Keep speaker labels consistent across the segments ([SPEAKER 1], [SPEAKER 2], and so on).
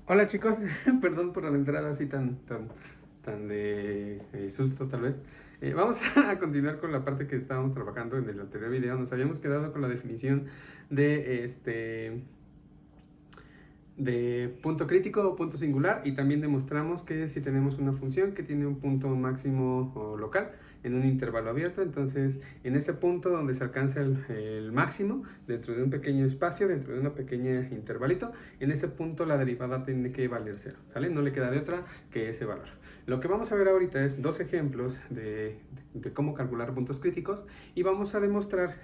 [SPEAKER 1] Hola chicos, perdón por la entrada así tan de susto tal vez. Vamos a continuar con la parte que estábamos trabajando en el anterior video. Nos habíamos quedado con la definición de de punto crítico o punto singular, y también demostramos que si tenemos una función que tiene un punto máximo o local en un intervalo abierto, entonces en ese punto donde se alcanza el máximo dentro de un pequeño espacio, dentro de una pequeña intervalito, en ese punto la derivada tiene que valer 0, ¿sale? No le queda de otra que ese valor. Lo que vamos a ver ahorita es dos ejemplos de cómo calcular puntos críticos, y vamos a demostrar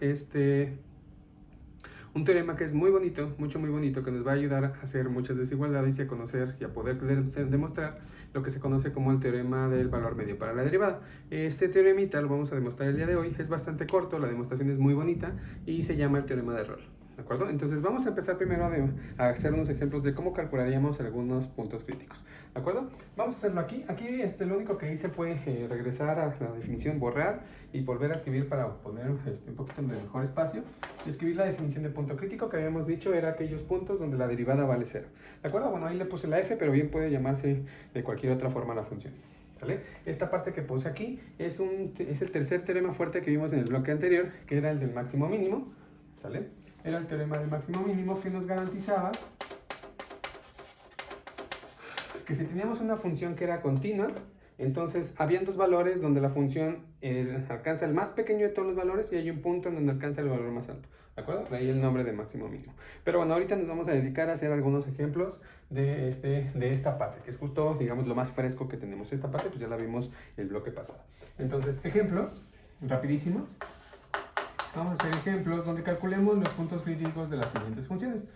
[SPEAKER 1] un teorema que es muy bonito, muy bonito, que nos va a ayudar a hacer muchas desigualdades y a conocer y a poder demostrar lo que se conoce como el teorema del valor medio para la derivada. Este teoremita lo vamos a demostrar el día de hoy, es bastante corto, la demostración es muy bonita y se llama el teorema de Rolle. ¿De acuerdo? Entonces vamos a empezar primero a hacer unos ejemplos de cómo calcularíamos algunos puntos críticos. ¿De acuerdo? Vamos a hacerlo aquí. Aquí lo único que hice fue regresar a la definición, borrar y volver a escribir para poner un poquito de mejor espacio. Y escribir la definición de punto crítico que habíamos dicho era aquellos puntos donde la derivada vale 0. ¿De acuerdo? Bueno, ahí le puse la f, pero bien puede llamarse de cualquier otra forma la función. ¿Sale? Esta parte que puse aquí es el tercer teorema fuerte que vimos en el bloque anterior, que era el del máximo mínimo. ¿Sale? Era el teorema del máximo mínimo que nos garantizaba que si teníamos una función que era continua, entonces habían dos valores donde la función alcanza el más pequeño de todos los valores y hay un punto en donde alcanza el valor más alto. ¿De acuerdo? De ahí el nombre de máximo mínimo. Pero bueno, ahorita nos vamos a dedicar a hacer algunos ejemplos de esta parte, que es justo, digamos, lo más fresco que tenemos. Esta parte pues ya la vimos el bloque pasado. Entonces, ejemplos rapidísimos. Vamos a hacer ejemplos donde calculemos los puntos críticos de las siguientes funciones.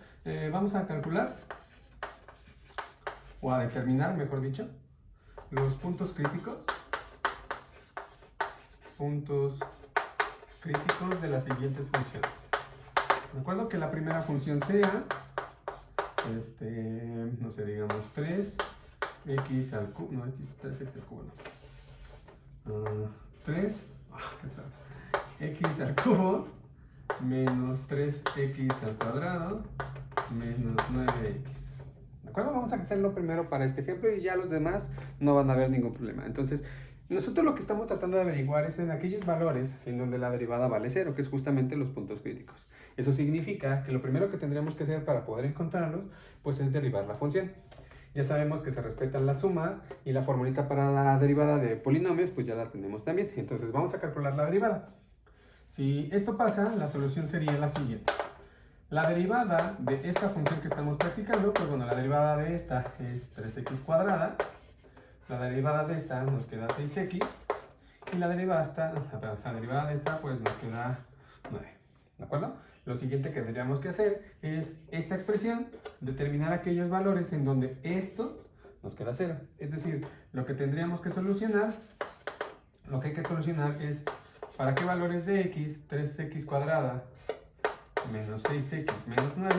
[SPEAKER 1] Vamos a calcular, o a determinar, mejor dicho, los puntos críticos de las siguientes funciones. De acuerdo, que la primera función sea, no sé, digamos 3x al cubo, no, x3x al cubo, no. 3, x al cubo menos 3x al cuadrado menos 9x. ¿De acuerdo? Vamos a hacerlo primero para este ejemplo y ya los demás no van a haber ningún problema. Entonces, nosotros lo que estamos tratando de averiguar es en aquellos valores en donde la derivada vale 0, que es justamente los puntos críticos. Eso significa que lo primero que tendríamos que hacer para poder encontrarlos, pues es derivar la función. Ya sabemos que se respetan las sumas y la formulita para la derivada de polinomios, pues ya la tenemos también. Entonces vamos a calcular la derivada. Si esto pasa, la solución sería la siguiente. La derivada de esta función que estamos practicando, pues bueno, la derivada de esta es 3x cuadrada. La derivada de esta nos queda 6x. Y la derivada de esta pues nos queda 9. ¿De acuerdo? Lo siguiente que tendríamos que hacer es esta expresión, determinar aquellos valores en donde esto nos queda 0. Es decir, lo que tendríamos que solucionar, lo que hay que solucionar es para qué valores de x, 3x cuadrada menos 6x menos 9,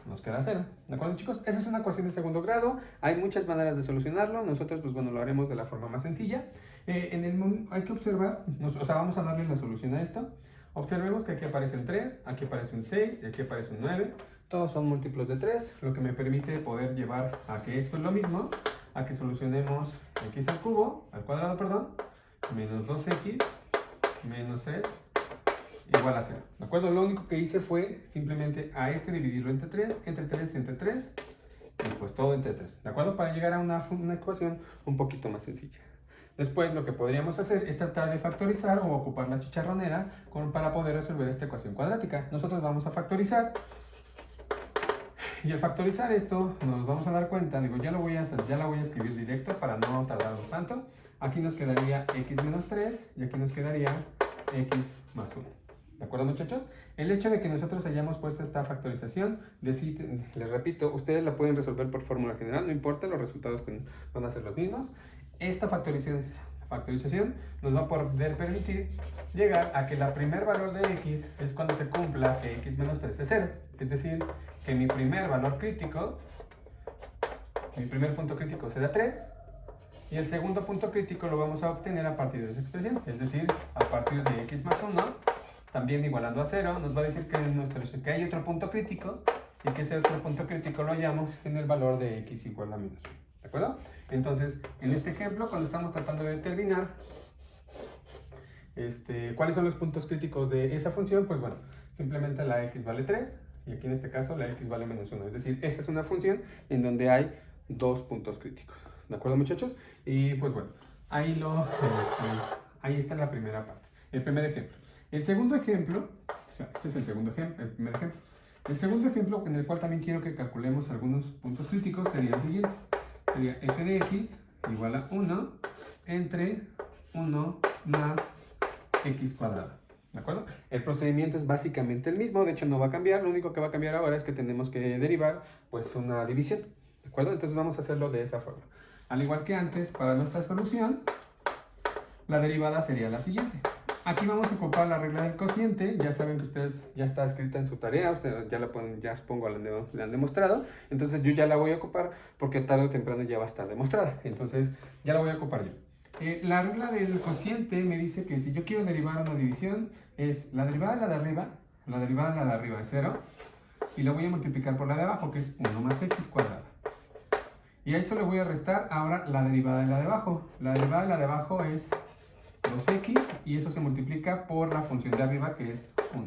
[SPEAKER 1] nos queda 0. ¿De acuerdo, chicos? Esa es una ecuación de segundo grado. Hay muchas maneras de solucionarlo. Nosotros, pues bueno, lo haremos de la forma más sencilla. Hay que observar, vamos a darle la solución a esto. Observemos que aquí aparece un 3, aquí aparece un 6 y aquí aparece un 9. Todos son múltiplos de 3, lo que me permite poder llevar a que esto es lo mismo, a que solucionemos x al cubo, al cuadrado, perdón, menos 2x menos 3 igual a 0. ¿De acuerdo? Lo único que hice fue simplemente a dividirlo entre 3, entre 3, entre 3, y pues todo entre 3. ¿De acuerdo? Para llegar a una ecuación un poquito más sencilla. Después lo que podríamos hacer es tratar de factorizar o ocupar la chicharronera para poder resolver esta ecuación cuadrática. Nosotros vamos a factorizar. Y al factorizar esto nos vamos a dar cuenta, digo, ya la voy a escribir directo para no tardarnos tanto. Aquí nos quedaría x menos 3 y aquí nos quedaría x más 1. ¿De acuerdo, muchachos? El hecho de que nosotros hayamos puesto esta factorización, les repito, ustedes la pueden resolver por fórmula general, no importa, los resultados van a ser los mismos. Esta factorización nos va a poder permitir llegar a que el primer valor de x es cuando se cumpla que x menos 3 es 0. Es decir, que mi primer valor crítico, mi primer punto crítico será 3. Y el segundo punto crítico lo vamos a obtener a partir de esa expresión. Es decir, a partir de x más 1, también igualando a 0, nos va a decir que hay otro punto crítico y que ese otro punto crítico lo hallamos en el valor de x igual a menos 1. ¿De acuerdo? Entonces, en este ejemplo, cuando estamos tratando de determinar cuáles son los puntos críticos de esa función, pues bueno, simplemente la x vale 3 y aquí en este caso la x vale menos 1. Es decir, esta es una función en donde hay dos puntos críticos. ¿De acuerdo, muchachos? Y pues bueno, ahí está la primera parte, el primer ejemplo. El segundo ejemplo, o sea, este es el segundo ejemplo, el primer ejemplo. El segundo ejemplo, en el cual también quiero que calculemos algunos puntos críticos, sería el siguiente. Sería f de x igual a 1 entre 1 más x cuadrado. ¿De acuerdo? El procedimiento es básicamente el mismo, de hecho no va a cambiar, lo único que va a cambiar ahora es que tenemos que derivar pues una división. ¿De acuerdo? Entonces vamos a hacerlo de esa forma. Al igual que antes, para nuestra solución, la derivada sería la siguiente. Aquí vamos a ocupar la regla del cociente, ya saben que ustedes ya está escrita en su tarea, ustedes ya la pueden, ya supongo la han demostrado, entonces yo ya la voy a ocupar porque tarde o temprano ya va a estar demostrada, entonces ya la voy a ocupar yo. La regla del cociente me dice que si yo quiero derivar una división, es la derivada de la de arriba es 0, y la voy a multiplicar por la de abajo, que es 1 más x cuadrado. Y a eso le voy a restar ahora la derivada de la de abajo. La derivada de la de abajo es 2x y eso se multiplica por la función de arriba, que es 1.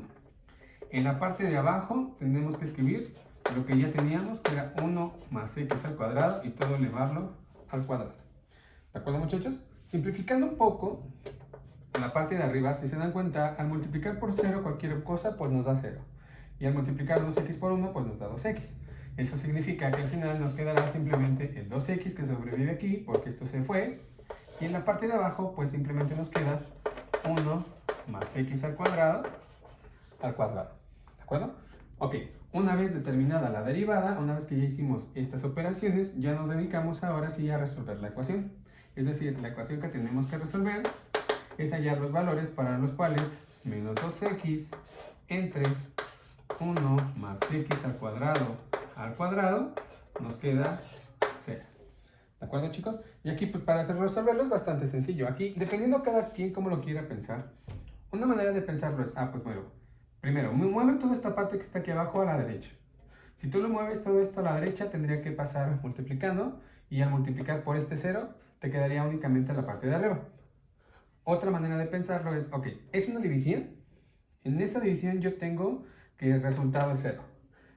[SPEAKER 1] En la parte de abajo tenemos que escribir lo que ya teníamos, que era 1 más x al cuadrado y todo elevarlo al cuadrado. ¿De acuerdo, muchachos? Simplificando un poco, en la parte de arriba, si se dan cuenta, al multiplicar por 0 cualquier cosa, pues nos da 0. Y al multiplicar 2x por 1, pues nos da 2x. Eso significa que al final nos quedará simplemente el 2x que sobrevive aquí, porque esto se fue. Y en la parte de abajo, pues simplemente nos queda 1 más x al cuadrado. ¿De acuerdo? Ok, una vez determinada la derivada, una vez que ya hicimos estas operaciones, ya nos dedicamos ahora sí a resolver la ecuación. Es decir, la ecuación que tenemos que resolver es hallar los valores para los cuales menos 2x entre 1 más x al cuadrado nos queda 0. ¿De acuerdo, chicos? Y aquí, pues para resolverlo es bastante sencillo. Aquí, dependiendo cada quien cómo lo quiera pensar, una manera de pensarlo es, pues bueno, primero, mueve toda esta parte que está aquí abajo a la derecha. Si tú lo mueves todo esto a la derecha, tendría que pasar multiplicando, y al multiplicar por este 0, te quedaría únicamente la parte de arriba. Otra manera de pensarlo es, ok, es una división. En esta división yo tengo que el resultado es 0.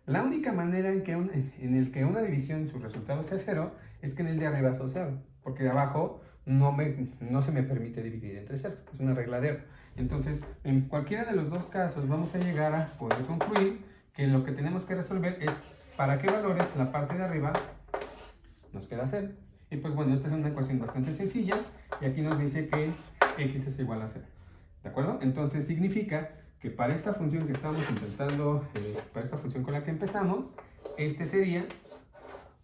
[SPEAKER 1] La única manera en el que una división su resultado sea 0 es que en el de arriba sea 0, porque de abajo no se me permite dividir entre 0, es una regla de oro. Entonces, en cualquiera de los dos casos vamos a llegar a poder concluir que lo que tenemos que resolver es para qué valores la parte de arriba nos queda 0. Y pues bueno, esta es una ecuación bastante sencilla y aquí nos dice que x es igual a 0. ¿De acuerdo? Entonces significa que para esta función que estamos intentando, para esta función con la que empezamos, este sería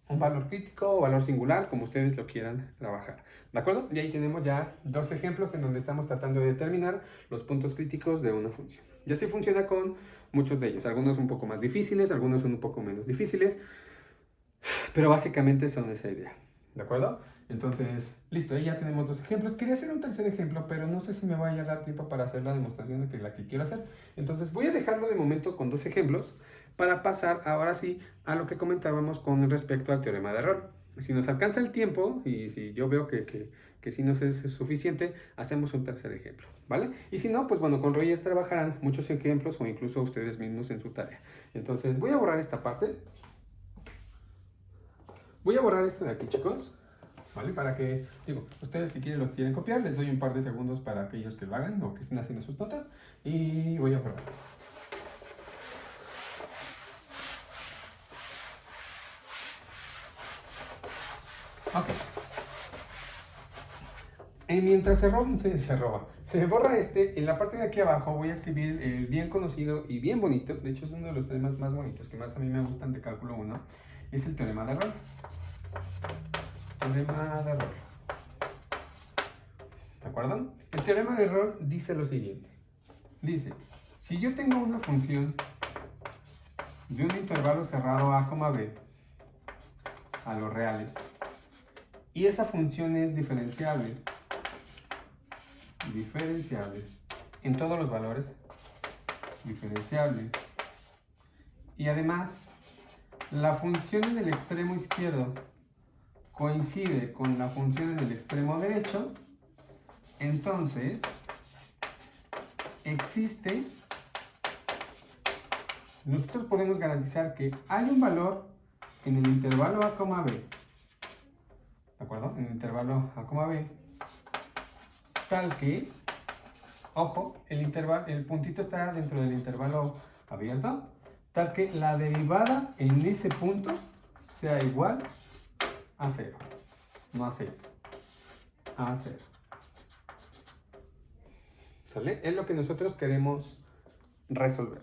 [SPEAKER 1] un valor crítico o valor singular, como ustedes lo quieran trabajar. ¿De acuerdo? Y ahí tenemos ya dos ejemplos en donde estamos tratando de determinar los puntos críticos de una función. Y así funciona con muchos de ellos. Algunos un poco más difíciles, algunos son un poco menos difíciles, pero básicamente son esa idea. ¿De acuerdo? Entonces, listo, ahí ya tenemos dos ejemplos. Quería hacer un tercer ejemplo, pero no sé si me vaya a dar tiempo para hacer la demostración de la que quiero hacer. Entonces, voy a dejarlo de momento con dos ejemplos para pasar ahora sí a lo que comentábamos con respecto al teorema de error. Si nos alcanza el tiempo y si yo veo que sí nos es suficiente, hacemos un tercer ejemplo, ¿vale? Y si no, pues bueno, con Roger trabajarán muchos ejemplos o incluso ustedes mismos en su tarea. Entonces, voy a borrar esta parte. Voy a borrar esto de aquí, chicos, ¿vale? Para que, ustedes si quieren lo quieren copiar, les doy un par de segundos para aquellos que lo hagan o que estén haciendo sus notas. Y voy a borrar. Ok. Mientras se borra en la parte de aquí abajo voy a escribir el bien conocido y bien bonito, de hecho es uno de los temas más bonitos que más a mí me gustan de cálculo 1, es el teorema de error. Teorema de error. ¿De acuerdo? El teorema de error dice lo siguiente. Dice, si yo tengo una función de un intervalo cerrado a, b a los reales y esa función es diferenciable en todos los valores, diferenciable, y además la función en el extremo izquierdo coincide con la función en el extremo derecho, entonces nosotros podemos garantizar que hay un valor en el intervalo a, b, ¿de acuerdo? En el intervalo a, b, tal que, ojo, el puntito está dentro del intervalo abierto, tal que la derivada en ese punto sea igual a 0, no a 6, a 0. ¿Sale? Es lo que nosotros queremos resolver.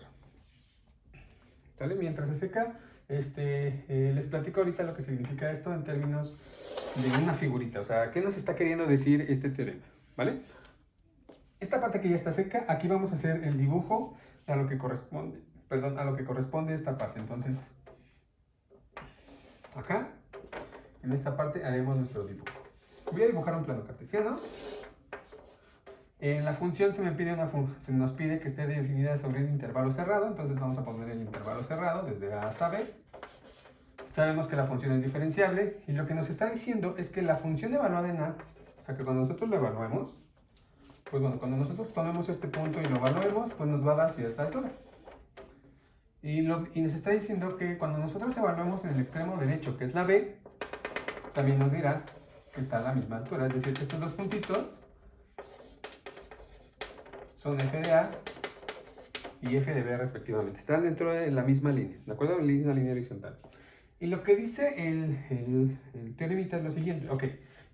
[SPEAKER 1] ¿Sale? Mientras se seca, les platico ahorita lo que significa esto en términos de una figurita. O sea, ¿qué nos está queriendo decir este teorema? ¿Vale? Esta parte que ya está seca, aquí vamos a hacer el dibujo a lo que corresponde, a lo que corresponde esta parte. Entonces, acá, en esta parte haremos nuestro dibujo. Voy a dibujar un plano cartesiano. En la función se nos pide que esté definida sobre un intervalo cerrado, entonces vamos a poner el intervalo cerrado desde A hasta B. Sabemos que la función es diferenciable y lo que nos está diciendo es que la función evaluada en A, o sea que cuando nosotros lo evaluemos, pues bueno, cuando nosotros tomemos este punto y lo evaluemos, pues nos va a dar cierta altura. Y nos está diciendo que cuando nosotros evaluemos en el extremo derecho, que es la B, también nos dirá que está a la misma altura, es decir, que estos dos puntitos son f de A y f de B respectivamente. Están dentro de la misma línea, ¿de acuerdo? La misma línea horizontal. Y lo que dice el teoremita es lo siguiente. Ok,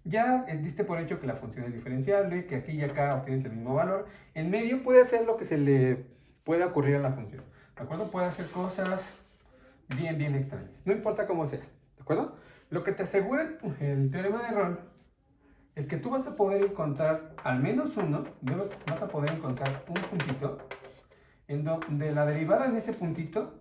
[SPEAKER 1] ya diste por hecho que la función es diferenciable, que aquí y acá obtienes el mismo valor. En medio puede hacer lo que se le pueda ocurrir a la función, ¿de acuerdo? Puede hacer cosas bien extrañas. No importa cómo sea, ¿de acuerdo? Lo que te asegura el teorema de Rolle es que tú vas a poder encontrar al menos uno, vas a poder encontrar un puntito en donde la derivada en ese puntito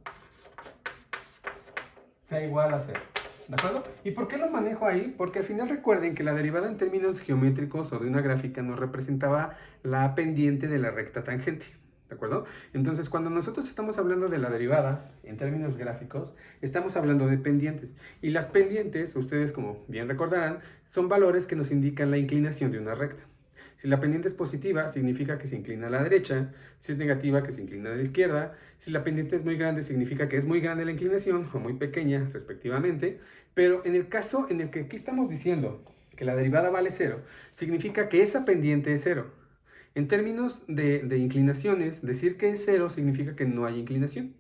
[SPEAKER 1] sea igual a 0, ¿de acuerdo? ¿Y por qué lo manejo ahí? Porque al final recuerden que la derivada en términos geométricos o de una gráfica nos representaba la pendiente de la recta tangente, ¿de acuerdo? Entonces, cuando nosotros estamos hablando de la derivada en términos gráficos, estamos hablando de pendientes. Y las pendientes, ustedes como bien recordarán, son valores que nos indican la inclinación de una recta. Si la pendiente es positiva, significa que se inclina a la derecha. Si es negativa, que se inclina a la izquierda. Si la pendiente es muy grande, significa que es muy grande la inclinación o muy pequeña, respectivamente. Pero en el caso en el que aquí estamos diciendo que la derivada vale 0, significa que esa pendiente es 0. En términos de inclinaciones, decir que es 0 significa que no hay inclinación,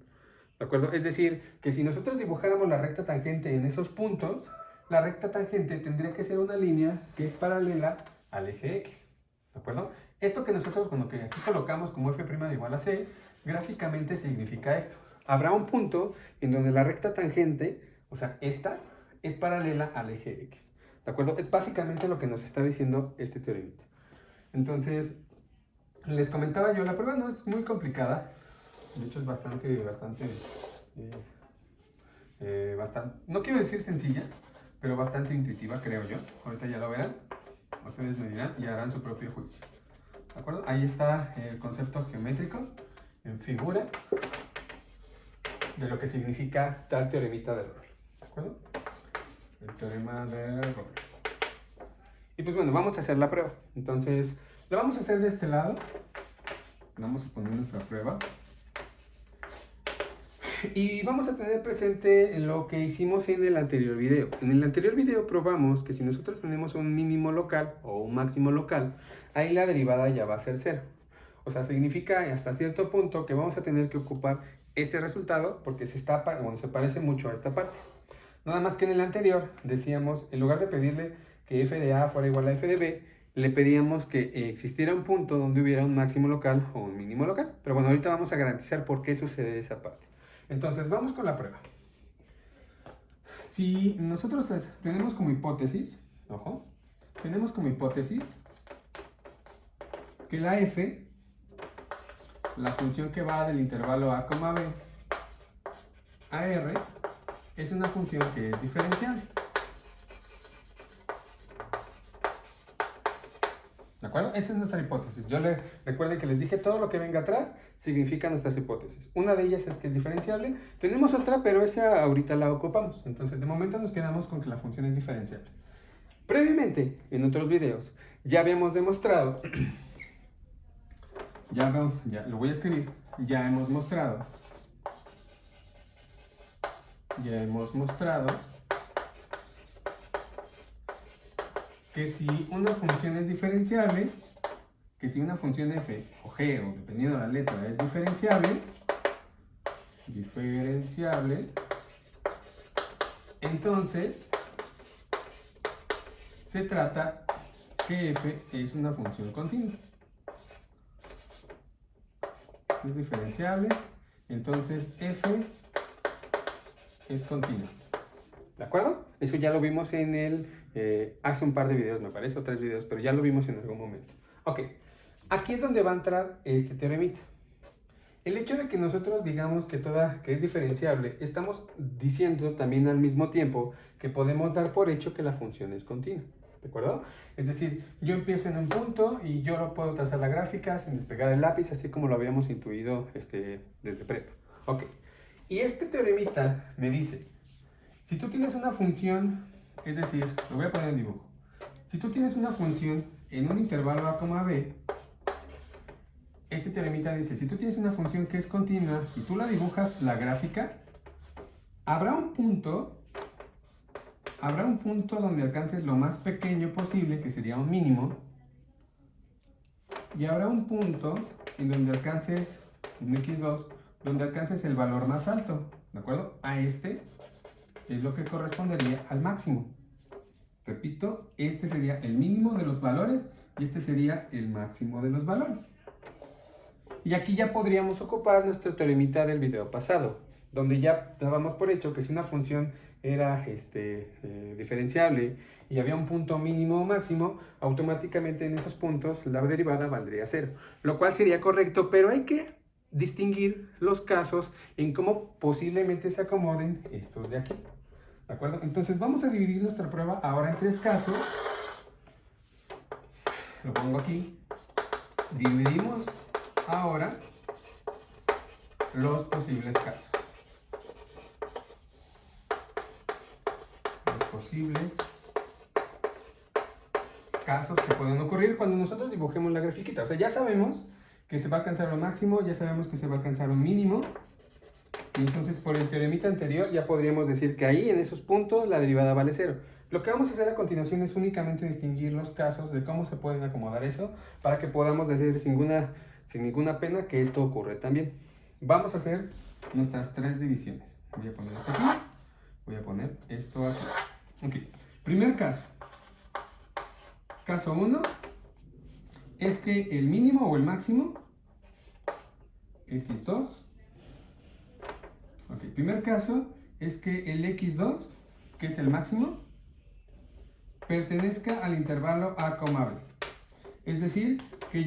[SPEAKER 1] ¿de acuerdo? Es decir, que si nosotros dibujáramos la recta tangente en esos puntos, la recta tangente tendría que ser una línea que es paralela al eje X, ¿de acuerdo? Esto que nosotros, con lo que aquí colocamos como f' igual a c, gráficamente significa esto. Habrá un punto en donde la recta tangente, o sea, esta, es paralela al eje X, ¿de acuerdo? Es básicamente lo que nos está diciendo este teoremita. Entonces, les comentaba yo, la prueba no es muy complicada, de hecho es bastante, no quiero decir sencilla, pero bastante intuitiva, creo yo. Ahorita ya lo verán, ustedes me dirán y harán su propio juicio, ¿de acuerdo? Ahí está el concepto geométrico en figura de lo que significa tal teoremita de Rolle, ¿de acuerdo? El teorema de Rolle. Y pues bueno, vamos a hacer la prueba. Entonces, la vamos a hacer de este lado. Vamos a poner nuestra prueba. Y vamos a tener presente lo que hicimos en el anterior video. En el anterior video probamos que si nosotros tenemos un mínimo local o un máximo local, ahí la derivada ya va a ser 0. O sea, significa hasta cierto punto que vamos a tener que ocupar ese resultado porque se parece mucho a esta parte. Nada más que en el anterior decíamos, en lugar de pedirle que f de A fuera igual a f de B, le pedíamos que existiera un punto donde hubiera un máximo local o un mínimo local. Pero bueno, ahorita vamos a garantizar por qué sucede esa parte. Entonces, vamos con la prueba. Si nosotros tenemos como hipótesis, ojo, tenemos como hipótesis que la f, la función que va del intervalo a, b a r, es una función que es diferenciable. ¿De acuerdo? Esa es nuestra hipótesis. Recuerden que les dije todo lo que venga atrás significa nuestras hipótesis. Una de ellas es que es diferenciable. Tenemos otra, pero esa ahorita la ocupamos. Entonces, de momento nos quedamos con que la función es diferenciable. Previamente, en otros videos, ya habíamos demostrado, ya lo voy a escribir, ya hemos mostrado que si una función es diferenciable, que si una función f o g, o dependiendo de la letra, es diferenciable, entonces se trata que f es una función continua. Si es diferenciable, entonces f es continua. ¿De acuerdo? Eso ya lo vimos en hace un par de videos, me parece, o 3 videos, pero ya lo vimos en algún momento. Ok, aquí es donde va a entrar este teoremita. El hecho de que nosotros digamos que es diferenciable, estamos diciendo también al mismo tiempo que podemos dar por hecho que la función es continua. ¿De acuerdo? Es decir, yo empiezo en un punto y yo lo puedo trazar la gráfica sin despegar el lápiz, así como lo habíamos intuido desde prepa. Ok, y este teoremita me dice, si tú tienes una función, es decir, lo voy a poner en dibujo. Si tú tienes una función en un intervalo a, b, este teoremita dice, si tú tienes una función que es continua y tú la dibujas la gráfica, habrá un punto donde alcances lo más pequeño posible, que sería un mínimo, y habrá un punto en donde alcances, un x2, donde alcances el valor más alto, ¿de acuerdo? A este es lo que correspondería al máximo. Repito, este sería el mínimo de los valores y este sería el máximo de los valores. Y aquí ya podríamos ocupar nuestro teoremita del video pasado, donde ya dábamos por hecho que si una función era diferenciable y había un punto mínimo o máximo, automáticamente en esos puntos la derivada valdría 0, lo cual sería correcto, pero hay que distinguir los casos en cómo posiblemente se acomoden estos de aquí. ¿De acuerdo? Entonces vamos a dividir nuestra prueba ahora en 3 casos. Lo pongo aquí. Dividimos ahora los posibles casos. Los posibles casos que pueden ocurrir cuando nosotros dibujemos la grafiquita. O sea, ya sabemos que se va a alcanzar un máximo, ya sabemos que se va a alcanzar un mínimo. Y entonces por el teoremita anterior ya podríamos decir que ahí en esos puntos la derivada vale 0. Lo que vamos a hacer a continuación es únicamente distinguir los casos de cómo se pueden acomodar eso para que podamos decir sin ninguna pena que esto ocurre también. Vamos a hacer nuestras 3 divisiones. Voy a poner esto aquí, voy a poner esto aquí. Ok, primer caso. Caso 1 es que el mínimo o el máximo, x2. Ok, primer caso es que el x2, que es el máximo, pertenezca al intervalo a, b. Es decir, que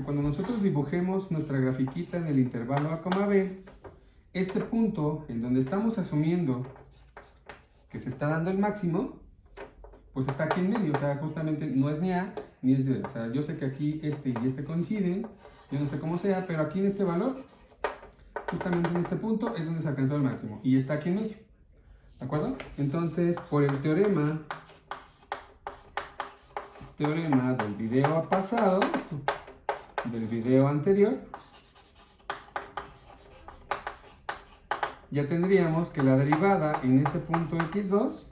[SPEAKER 1] cuando nosotros dibujemos nuestra grafiquita en el intervalo a, b, este punto en donde estamos asumiendo que se está dando el máximo, pues está aquí en medio. O sea, justamente no es ni a ni es b. O sea, yo sé que aquí este y este coinciden, yo no sé cómo sea, pero aquí en este valor, justamente en este punto, es donde se alcanzó el máximo. Y está aquí en medio. ¿De acuerdo? Entonces, por el teorema del video pasado, del video anterior, ya tendríamos que la derivada en ese punto x2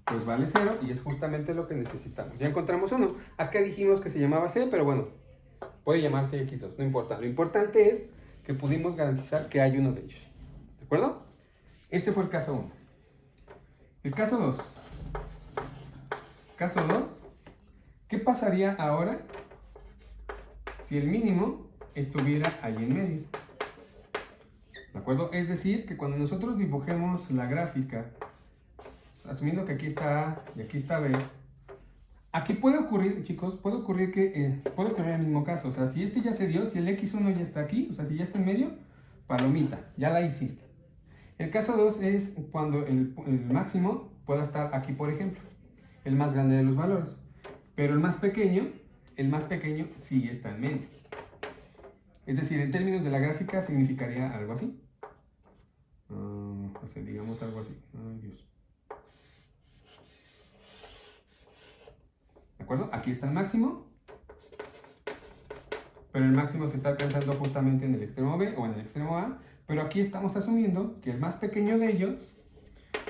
[SPEAKER 1] pues vale 0 y es justamente lo que necesitamos. Ya encontramos uno. Acá dijimos que se llamaba c, pero bueno, puede llamarse x2, no importa. Lo importante es que pudimos garantizar que hay uno de ellos. ¿De acuerdo? Este fue el caso 1. El caso 2. Caso 2. ¿Qué pasaría ahora si el mínimo estuviera ahí en medio? ¿De acuerdo? Es decir, que cuando nosotros dibujemos la gráfica, asumiendo que aquí está A y aquí está B, aquí puede ocurrir, chicos, puede ocurrir el mismo caso. O sea, si este ya se dio, si el x1 ya está aquí, o sea, si ya está en medio, palomita, ya la hiciste. El caso 2 es cuando el máximo pueda estar aquí, por ejemplo, el más grande de los valores. Pero el más pequeño el más pequeño sí está en medio. Es decir, en términos de la gráfica significaría algo así. O sea, digamos algo así. Ay, Dios. ¿De acuerdo? Aquí está el máximo. Pero el máximo se está alcanzando justamente en el extremo B o en el extremo A. Pero aquí estamos asumiendo que el más pequeño de ellos,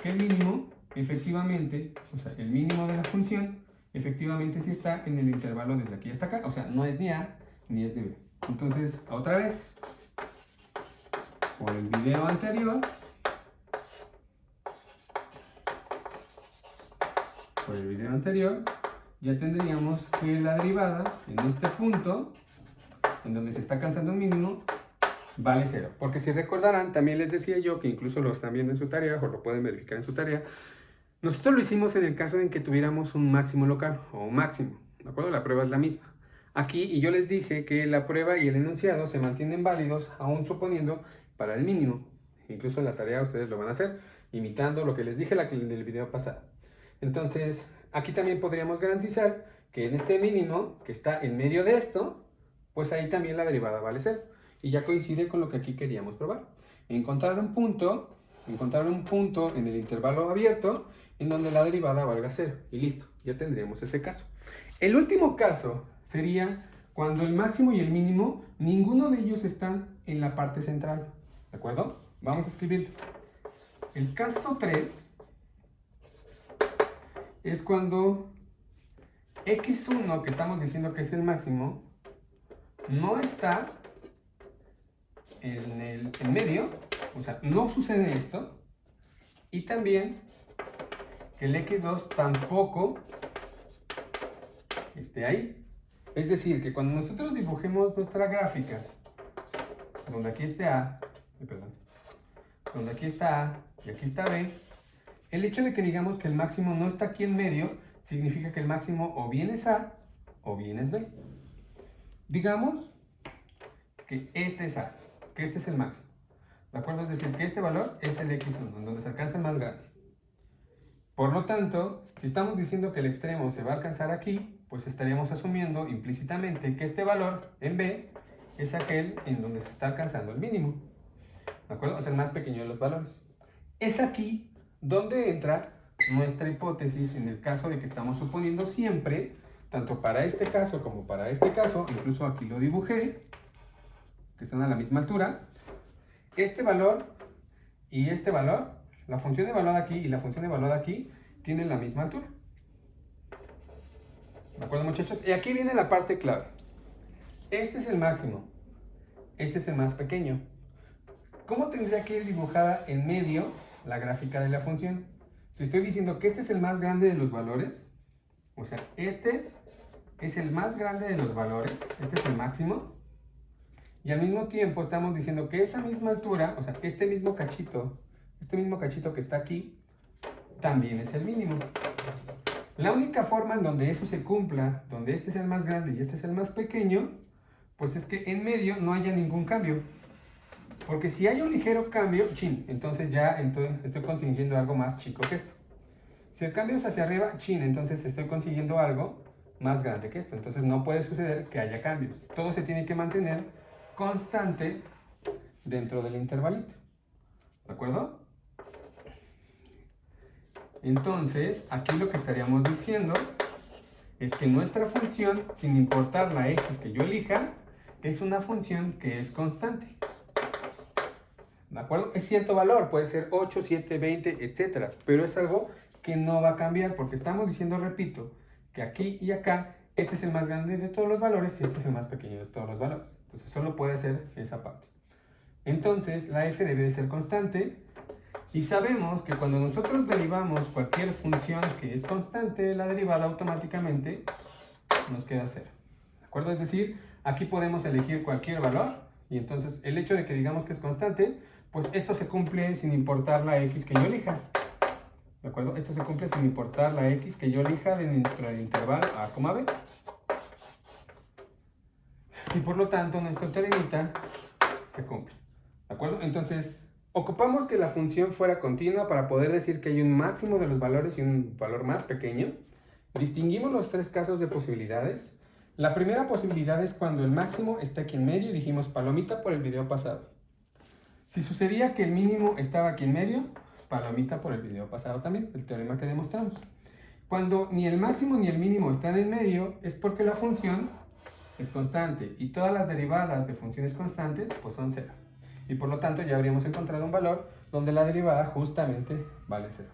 [SPEAKER 1] que el mínimo, efectivamente, o sea, el mínimo de la función, efectivamente sí está en el intervalo desde aquí hasta acá. O sea, no es ni A ni es ni B. Entonces, otra vez, por el video anterior, ya tendríamos que la derivada en este punto, en donde se está alcanzando un mínimo, vale 0. Porque si recordarán, también les decía yo que incluso lo están viendo en su tarea, o lo pueden verificar en su tarea, nosotros lo hicimos en el caso en que tuviéramos un máximo local, o un máximo, ¿de acuerdo? La prueba es la misma. Aquí, y yo les dije que la prueba y el enunciado se mantienen válidos, aún suponiendo para el mínimo. Incluso en la tarea ustedes lo van a hacer, imitando lo que les dije en el video pasado. Entonces, aquí también podríamos garantizar que en este mínimo, que está en medio de esto, pues ahí también la derivada vale 0. Y ya coincide con lo que aquí queríamos probar. Encontrar un punto en el intervalo abierto en donde la derivada valga 0. Y listo, ya tendríamos ese caso. El último caso sería cuando el máximo y el mínimo, ninguno de ellos están en la parte central. ¿De acuerdo? Vamos a escribirlo. El caso 3 es cuando x1, que estamos diciendo que es el máximo, no está en medio, o sea, no sucede esto, y también que el x2 tampoco esté ahí. Es decir, que cuando nosotros dibujemos nuestra gráfica, donde aquí está A y aquí está B, el hecho de que digamos que el máximo no está aquí en medio, significa que el máximo o bien es A o bien es B. Digamos que este es A, que este es el máximo. ¿De acuerdo? Es decir, que este valor es el x1, en donde se alcanza el más grande. Por lo tanto, si estamos diciendo que el extremo se va a alcanzar aquí, pues estaríamos asumiendo implícitamente que este valor en B es aquel en donde se está alcanzando el mínimo. ¿De acuerdo? Es el más pequeño de los valores. Es aquí donde entra nuestra hipótesis en el caso de que estamos suponiendo siempre, tanto para este caso como para este caso, incluso aquí lo dibujé, que están a la misma altura, este valor y este valor, la función de valor aquí y la función de valor aquí, tienen la misma altura. ¿De acuerdo, muchachos? Y aquí viene la parte clave. Este es el máximo, este es el más pequeño. ¿Cómo tendría que ir dibujada en medio la gráfica de la función? Si estoy diciendo que este es el más grande de los valores, o sea, este es el más grande de los valores, este es el máximo, y al mismo tiempo estamos diciendo que esa misma altura, o sea, este mismo cachito que está aquí, también es el mínimo. La única forma en donde eso se cumpla, donde este es el más grande y este es el más pequeño, pues es que en medio no haya ningún cambio. Porque si hay un ligero cambio, entonces ya estoy consiguiendo algo más chico que esto. Si el cambio es hacia arriba, entonces estoy consiguiendo algo más grande que esto. Entonces no puede suceder que haya cambios. Todo se tiene que mantener constante dentro del intervalito. ¿De acuerdo? Entonces, aquí lo que estaríamos diciendo es que nuestra función, sin importar la x que yo elija, es una función que es constante. ¿De acuerdo? Es cierto valor, puede ser 8, 7, 20, etc. Pero es algo que no va a cambiar porque estamos diciendo, repito, que aquí y acá, este es el más grande de todos los valores y este es el más pequeño de todos los valores. Entonces solo puede ser esa parte. Entonces la f debe de ser constante y sabemos que cuando nosotros derivamos cualquier función que es constante, la derivada automáticamente nos queda 0. ¿De acuerdo? Es decir, aquí podemos elegir cualquier valor y entonces el hecho de que digamos que es constante, pues esto se cumple sin importar la x que yo elija. ¿De acuerdo? Esto se cumple sin importar la x que yo elija dentro del intervalo a, b. Y por lo tanto, nuestra teoremita se cumple. ¿De acuerdo? Entonces, ocupamos que la función fuera continua para poder decir que hay un máximo de los valores y un valor más pequeño. Distinguimos los tres casos de posibilidades. La primera posibilidad es cuando el máximo está aquí en medio y dijimos palomita por el video pasado. Si sucedía que el mínimo estaba aquí en medio, palomita por el video pasado también, el teorema que demostramos. Cuando ni el máximo ni el mínimo están en medio, es porque la función es constante y todas las derivadas de funciones constantes pues son 0. Y por lo tanto ya habríamos encontrado un valor donde la derivada justamente vale 0.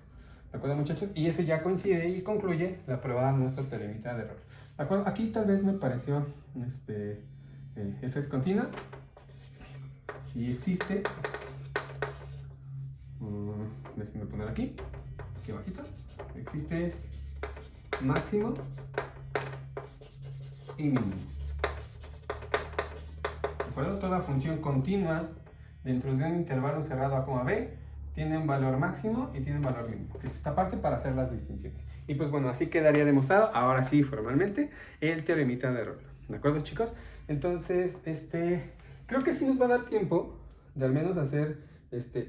[SPEAKER 1] ¿De acuerdo, muchachos? Y eso ya coincide y concluye la prueba de nuestro teoremita de error. ¿De acuerdo? Aquí tal vez me pareció f es continua y existe, déjenme poner aquí abajito, existe máximo y mínimo. ¿De acuerdo? Toda función continua dentro de un intervalo cerrado a, b tiene un valor máximo y tiene un valor mínimo, que es esta parte para hacer las distinciones. Y pues bueno, así quedaría demostrado, ahora sí formalmente, el teoremita de error. ¿De acuerdo, chicos? Entonces, creo que sí nos va a dar tiempo de al menos hacer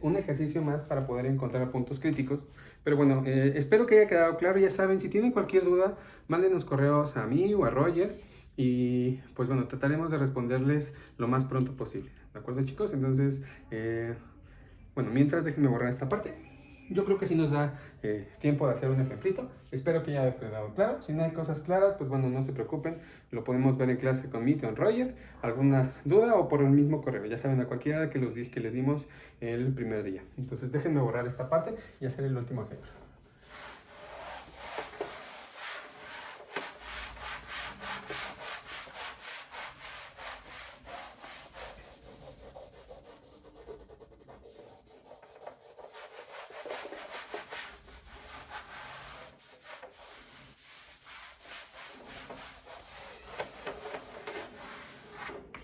[SPEAKER 1] un ejercicio más para poder encontrar puntos críticos. Pero bueno, espero que haya quedado claro. Ya saben, si tienen cualquier duda, mándenos correos a mí o a Roger. Y pues bueno, trataremos de responderles lo más pronto posible. ¿De acuerdo, chicos? Entonces, bueno, mientras déjenme borrar esta parte. Yo creo que sí nos da tiempo de hacer un ejemplito. Espero que ya haya quedado claro. Si no hay cosas claras, pues bueno, no se preocupen. Lo podemos ver en clase con Meet o en Roger. ¿Alguna duda o por el mismo correo? Ya saben, a cualquiera de que les dimos el primer día. Entonces déjenme borrar esta parte y hacer el último ejemplo.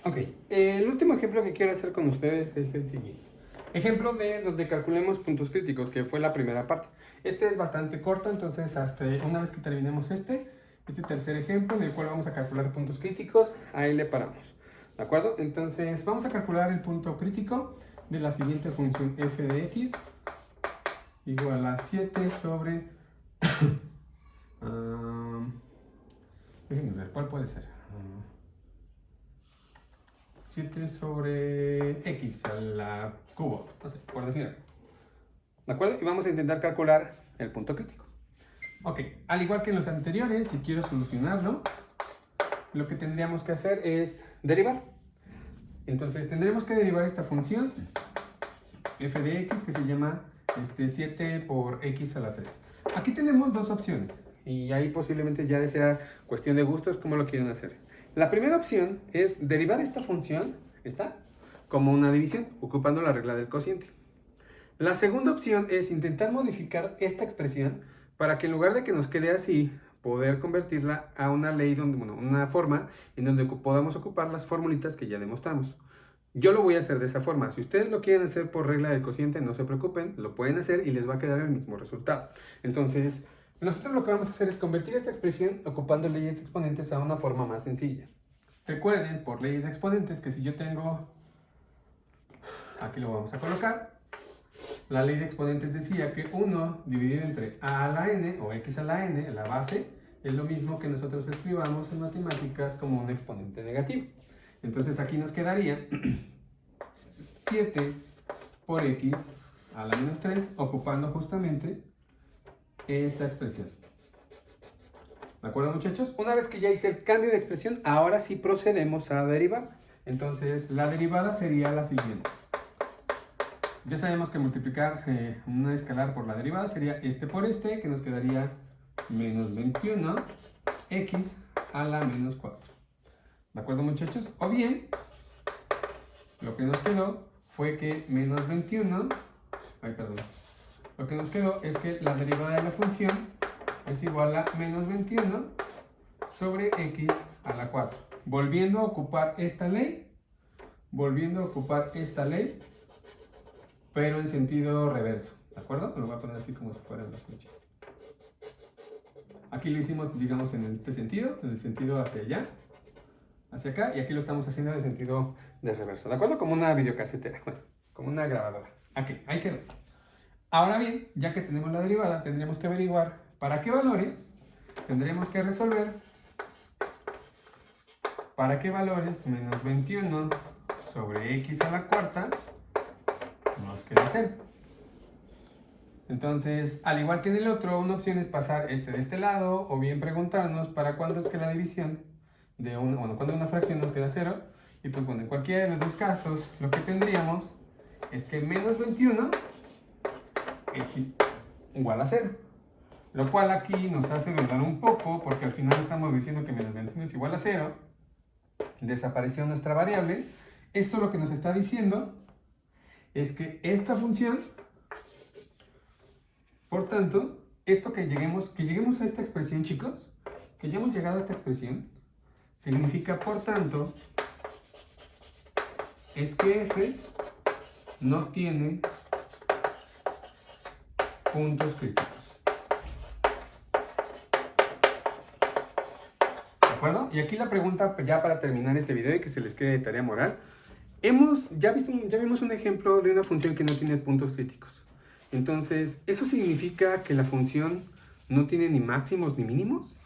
[SPEAKER 1] Ok, el último ejemplo que quiero hacer con ustedes es el siguiente. Ejemplo de donde calculemos puntos críticos, que fue la primera parte. Este es bastante corto, entonces hasta una vez que terminemos este tercer ejemplo en el cual vamos a calcular puntos críticos, ahí le paramos. ¿De acuerdo? Entonces vamos a calcular el punto crítico de la siguiente función f de x igual a 7 sobre... déjenme ver, ¿cuál puede ser? 7 sobre x a la cubo, no sé, por decir algo. ¿De acuerdo? Y vamos a intentar calcular el punto crítico. Ok, al igual que en los anteriores, si quiero solucionarlo, lo que tendríamos que hacer es derivar. Entonces tendremos que derivar esta función f de x que se llama 7 por x a la 3. Aquí tenemos dos opciones y ahí posiblemente ya sea cuestión de gustos cómo lo quieren hacer. La primera opción es derivar esta función, como una división, ocupando la regla del cociente. La segunda opción es intentar modificar esta expresión para que en lugar de que nos quede así, poder convertirla a una ley, una forma en donde podamos ocupar las formulitas que ya demostramos. Yo lo voy a hacer de esa forma. Si ustedes lo quieren hacer por regla del cociente, no se preocupen, lo pueden hacer y les va a quedar el mismo resultado. Entonces, nosotros lo que vamos a hacer es convertir esta expresión ocupando leyes de exponentes a una forma más sencilla. Recuerden, por leyes de exponentes, que si yo tengo, aquí lo vamos a colocar, la ley de exponentes decía que 1 dividido entre a la n o x a la n, la base, es lo mismo que nosotros escribamos en matemáticas como un exponente negativo. Entonces aquí nos quedaría 7 por x a la menos 3, ocupando justamente esta expresión. ¿De acuerdo, muchachos? Una vez que ya hice el cambio de expresión, ahora sí procedemos a derivar. Entonces la derivada sería la siguiente. Ya sabemos que multiplicar una escalar por la derivada sería por que nos quedaría menos 21 x a la menos 4. ¿De acuerdo, muchachos? O bien, lo que nos quedó fue que menos 21, lo que nos quedó es que la derivada de la función es igual a menos 21 sobre x a la 4. Volviendo a ocupar esta ley, pero en sentido reverso, ¿de acuerdo? Lo voy a poner así como si fueran las flechas. Aquí lo hicimos, digamos, en este sentido, en el sentido hacia allá, hacia acá, y aquí lo estamos haciendo en el sentido de reverso, ¿de acuerdo? Como una videocasetera, bueno, como una grabadora. Aquí, ahí quedó. Ahora bien, ya que tenemos la derivada, tendríamos que averiguar para qué valores tendremos que resolver para que valores menos 21 sobre x a la cuarta nos queda 0. Entonces, al igual que en el otro, una opción es pasar este de este lado, o bien preguntarnos para cuándo es que la división de cuando una fracción nos queda 0. Y pues bueno, en cualquiera de los dos casos, lo que tendríamos es que menos 21 es igual a 0. Lo cual aquí nos hace dudar un poco, porque al final estamos diciendo que menos 21 es igual a 0. Desapareció nuestra variable. Esto lo que nos está diciendo es que esta función, por tanto, esto que lleguemos a esta expresión, chicos, que ya hemos llegado a esta expresión, significa, por tanto, es que f no tiene puntos críticos. ¿De acuerdo? Y aquí la pregunta, ya para terminar este video y que se les quede de tarea moral, ya vimos un ejemplo de una función que no tiene puntos críticos. Entonces, ¿eso significa que la función no tiene ni máximos ni mínimos?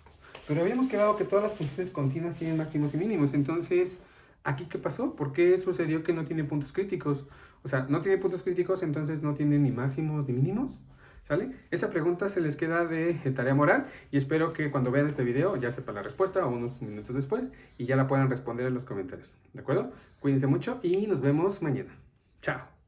[SPEAKER 1] Pero habíamos quedado que todas las funciones continuas tienen máximos y mínimos. Entonces, ¿aquí qué pasó? ¿Por qué sucedió que no tiene puntos críticos? O sea, no tiene puntos críticos, entonces no tiene ni máximos ni mínimos. ¿Sale? Esa pregunta se les queda de tarea moral y espero que cuando vean este video ya sepan la respuesta o unos minutos después y ya la puedan responder en los comentarios. ¿De acuerdo? Cuídense mucho y nos vemos mañana. Chao.